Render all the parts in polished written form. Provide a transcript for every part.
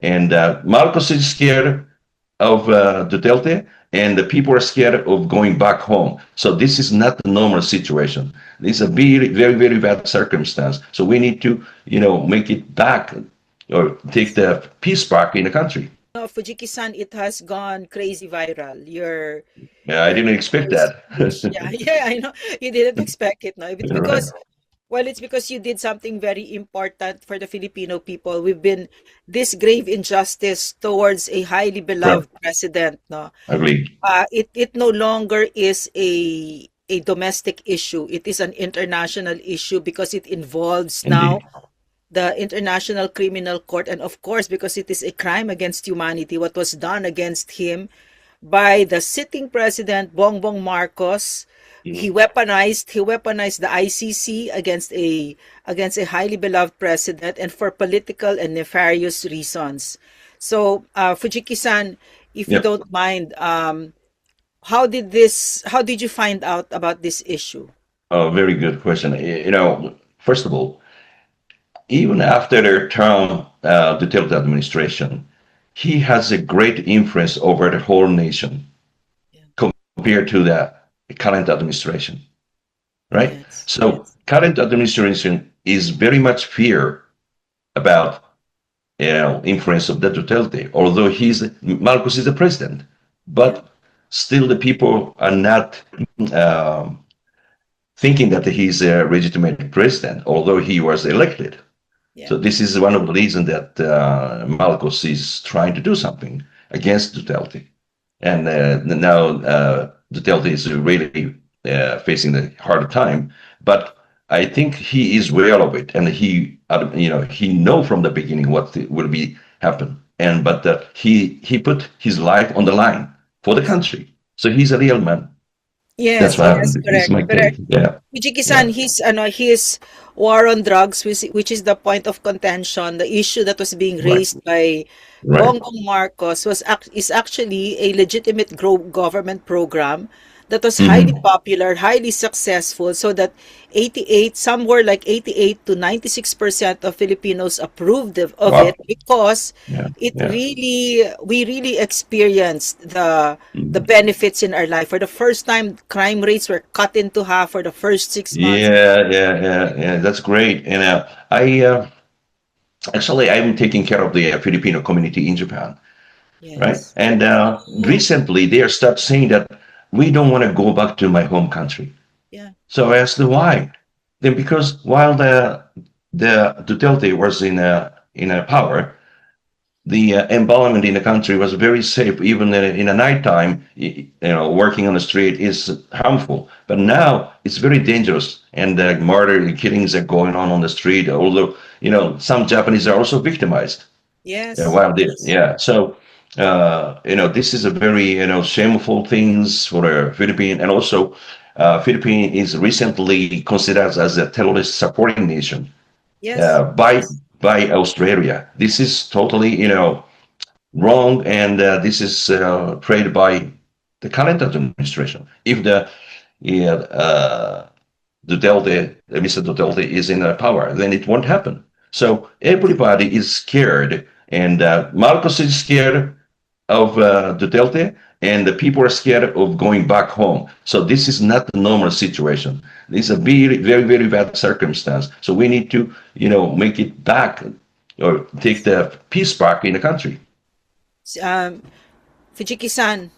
And Marcos is scared of Duterte, and the people are scared of going back home. So this is not a normal situation. This is a very, very, very bad circumstance. So we need to, make it back or take the peace back in the country. No, Fujiki-san, it has gone crazy viral. Yeah, I Your didn't expect speech. that. Yeah, yeah, I know. You didn't expect it, no? It's Right. because, well, it's because you did something very important for the Filipino people. We've been this grave injustice towards a highly Right. beloved president, no? Agreed. It no longer is a domestic issue. It is an international issue because it involves now Indeed. the International Criminal Court, and of course, because it is a crime against humanity, what was done against him by the sitting president Bongbong Marcos. Mhm. He weaponized the ICC against a highly beloved president and for political and nefarious reasons. So, Fujiki-san, if you Yep. don't mind, how did you find out about this issue? Oh, very good question. First of all, even after their term, Duterte administration, he has a great influence over the whole nation Yeah. compared to the current administration, right? Yes, So yes, current administration is very much fear about influence of the Duterte, although Marcos is the president, yeah, but still the people are not um, thinking that he's a legitimate president, although he was elected. yeah, So this is one of the reasons that Marcos is trying to do something against Duterte. And now Duterte is really facing a hard time. But I think he is aware of it, and he know from the beginning what will be happen. And but he put his life on the line for the yes. country. So he's a real man. That's Yes, why yes, this is correct, my take. correct. Yeah, Fujiki-san, yeah, his war on drugs, which is the point of contention, the issue that was being right, raised by right. Bongbong Marcos is actually a legitimate government program that was highly Hmm. popular, highly successful, so that 88, somewhere like 88 to 96% of Filipinos approved of it Wow. because Yeah, yeah. we really experienced the Mhm. benefits in our life. For the first time, crime rates were cut into half for the first 6 months. Yeah. That's great. And I actually I'm taking care of the Filipino community in Japan, right? Yes. And Oh, recently they are start saying that we don't want to go back to my home country. yeah. So I asked them why. Then because while the Duterte was in a power, the environment in the country was very safe. Even in the nighttime, working on the street is harmful. But now it's very dangerous, and the murder and killings are going on the street. Although some Japanese are also victimized. Yes. While they, Yes. yeah, so this is a very shameful things for the Philippine, and also Philippine is recently considered as a terrorist supporting nation Yes. by Yes. Australia. This is totally wrong, and this is created by the current administration. If the yeah, Mr. Duterte is in power, then it won't happen. So everybody is scared, and Marcos is scared of Duterte, and the people are scared of going back home. So this is not a normal situation. This is a very, very, very bad circumstance. So we need to, make it back or take the peace back in the country. Um, Fujiki-san,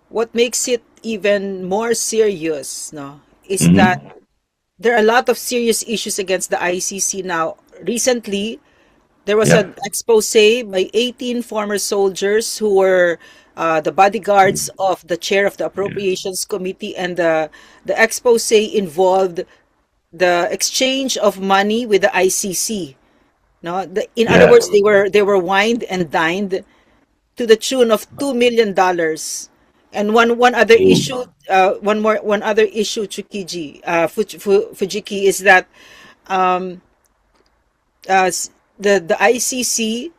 what makes it even more serious, no, is that Hmm. there are a lot of serious issues against the ICC now. Recently, there was Yeah. an expose by 18 former soldiers who were the bodyguards of the chair of the Yeah. Appropriations Committee, and the expose involved the exchange of money with the ICC. No, in other Yeah. words, they were wined and dined to the tune of $2 million. And one other Mm. issue, one other issue, Fujiki, is that um, the ICC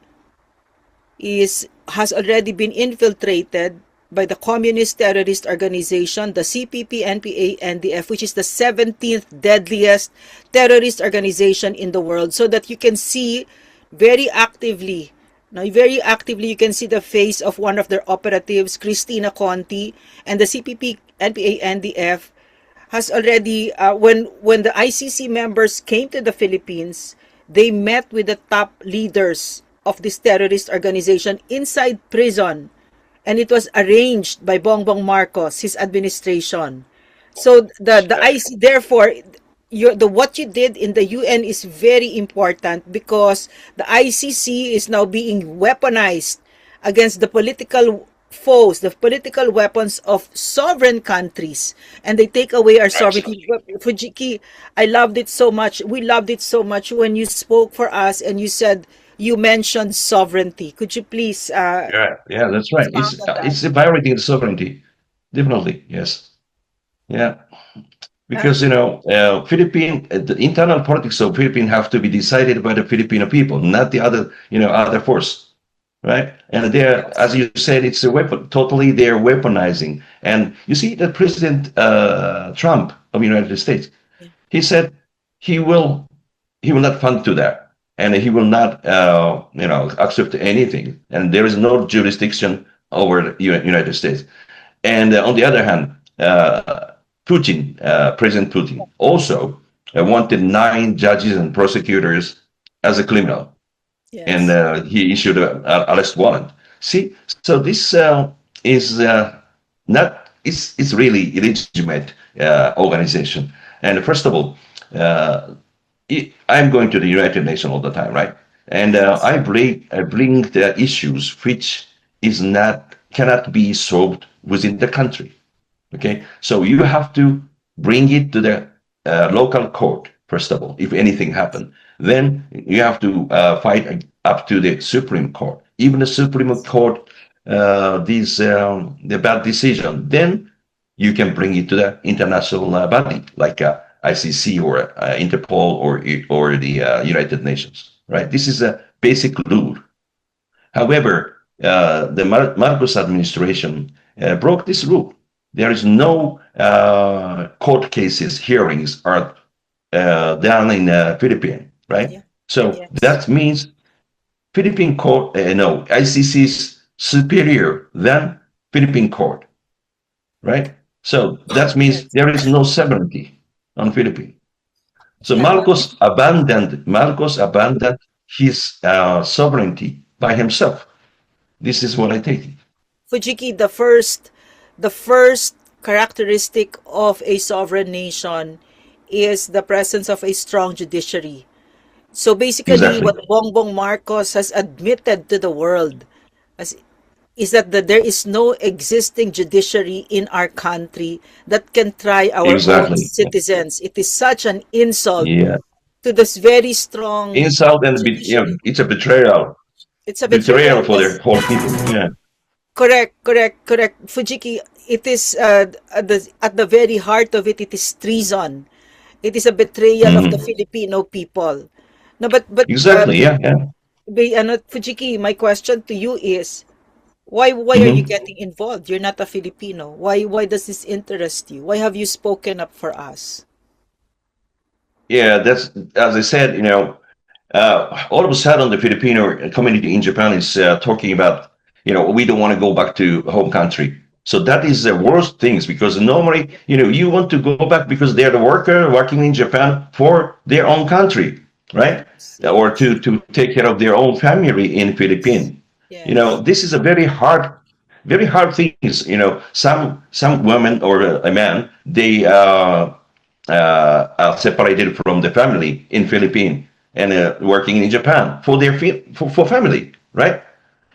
has already been infiltrated by the communist terrorist organization, the CPP-NPA-NDF, which is the 17th deadliest terrorist organization in the world. So that you can see very actively. Now, very actively, you can see the face of one of their operatives, Christina Conti, and the CPP, NPA, NDF has already, when the ICC members came to the Philippines, they met with the top leaders of this terrorist organization inside prison, and it was arranged by Bongbong Marcos, his administration. So the IC, therefore, the what you did in the UN is very important because the ICC is now being weaponized against the political foes, the political weapons of sovereign countries, and they take away our sovereignty. Fujiki, I loved it so much. We loved it so much when you spoke for us and you said you mentioned sovereignty. Could you please Yeah, that's right. expound on that? It's violating the sovereignty, definitely. Yes, yeah. Uh, Because the internal politics of Philippines have to be decided by the Filipino people, not the other other force, right? And they're, as you said, it's a weapon. Totally, they're weaponizing. And you see that President Trump of the United States, he said he will not fund to that, and he will not accept anything. And there is no jurisdiction over the United States. And on the other hand, President Putin, also wanted 9 judges and prosecutors as a criminal, and yes. he issued an arrest warrant. See, so this is not it's really illegitimate organization. And first of all, I'm going to the United Nations all the time, right? And Yes. I bring the issues which cannot be solved within the country. Okay, so you have to bring it to the local court first of all. If anything happened, then you have to fight up to the Supreme Court. Even the Supreme Court, the bad decision, then you can bring it to the international body like ICC or Interpol or the United Nations. Right? This is a basic rule. However, the Marcos administration broke this rule. There is no court cases, hearings are done in Philippines, right? Yeah. So Yes. that means Philippine court, no, ICC is superior than Philippine court, right? So that means Yes. there is no sovereignty on Philippines. So Yeah. Marcos abandoned his sovereignty by himself. This is what I take. Fujiki, the first characteristic of a sovereign nation is the presence of a strong judiciary. So basically, Exactly. what Bongbong Marcos has admitted to the world as, is that there is no existing judiciary in our country that can try our own Exactly. citizens. It is such an insult Yeah. to this very strong Insult and judiciary. it's a betrayal. It's a betrayal. Betrayal for Yes. their whole people. Yeah. Correct. Fujiki, it is at the very heart of it, it is treason. It is a betrayal of the Hmm. Filipino people. No, but Exactly. Yeah. Yeah. Fujiki, my question to you is, why are you Hmm. getting involved? You're not a Filipino. Why does this interest you? Why have you spoken up for us? Yeah. That's as I said. All of a sudden, the Filipino community in Japan is talking about, we don't want to go back to home country. So that is the worst things because normally, you want to go back because they're the worker working in Japan for their own country, right? Or Yes. to take care of their own family in Philippines. Yes. This is a very hard things. Some women or a man, they are separated from the family in Philippines and working in Japan for their for family, right?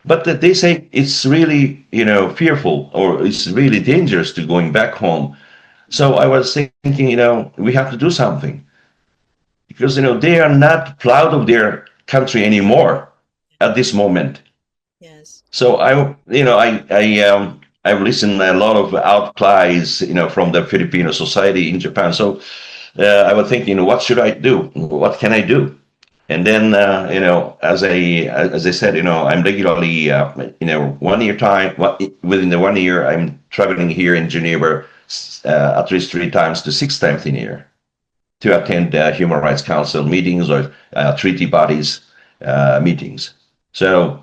But they say it's really fearful or it's really dangerous to going back home. So I was thinking, we have to do something because they are not proud of their country anymore at this moment. Yes. So I've listened a lot of outcries from the Filipino society in Japan. So I was thinking, what should I do? What can I do? And then as I said, I'm regularly 1 year time. Within the 1 year, I'm traveling here in Geneva at least 3 times to 6 times in a year to attend Human Rights Council meetings or treaty bodies. meetings. So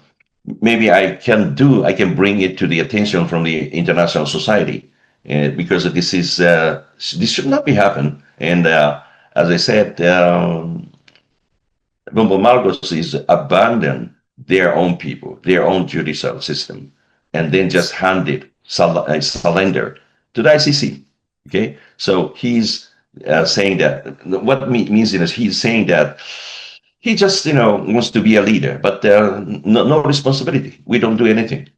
maybe I can bring it to the attention from the international society, because this should not be happen. And as I said, Bongbong Marcos is abandon their own people, their own judicial system, and then just hand it, surrender to the ICC. Okay, so he's saying that what means is he's saying that he just wants to be a leader, but no responsibility. We don't do anything.